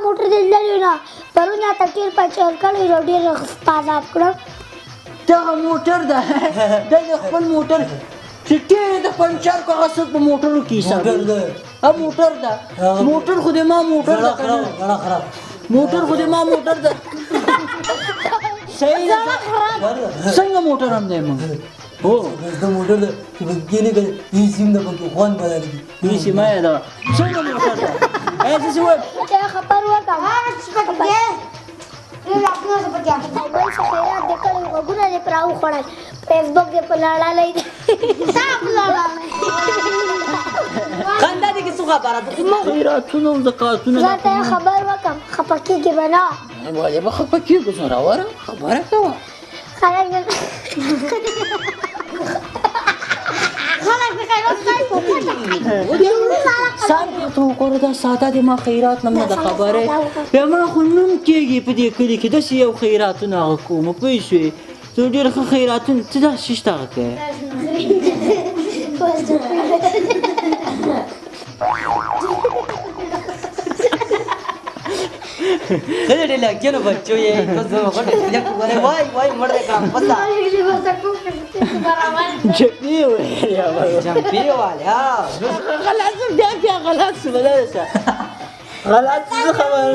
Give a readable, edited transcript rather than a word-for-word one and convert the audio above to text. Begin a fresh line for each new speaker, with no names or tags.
موټر دې لري نه پرون یا تکیر پچر کړی ډېر پازاب کړم
دغه موټر ده د خپل موټر چې ټیر د پنچر کو غسل په موټرو کې حساب موټر ده موټر خو دې ما موټر ده موټر خو دې ما موټر ده صحیح ده څنګه موټر هم دی مونږ هو
د موټر ده چې پکې نه کړي هیڅ سیم ده پکې خوند بدل دي
هیڅ ما ده څنګه موټر ده ایسه څه وای
ته خبر وکم وای څه خیرات دې کړی وګوره دې پر او خوړل فیسبوک دې په لاړه صاحب لاړه
خندا دې کې څه خبره ده
خیراتونه زکاتونه
زه ته خبر وکم خپه کېږي به نه
ولې به خپه کېږو زه راوره خبره کوه
خلک د خیرات کوي په پټه
سر ته وګوره دا ساده دی ما خیرات نه ده خبره بیا ما خو نوم کېږي په دې کلي کې داسې یو خیراتونه هغه کوم پوه شوې ته ډېر ښه خیراتونه ته داسې شیشته هغه کوې
خدای دې لګیا نو بچو یې بس غوډه کلیک وره وای وای مړ دې کړم بس
جپی وې یا
جمپی والا
غلط بیا غلط څه بدل شه غلط څه خبر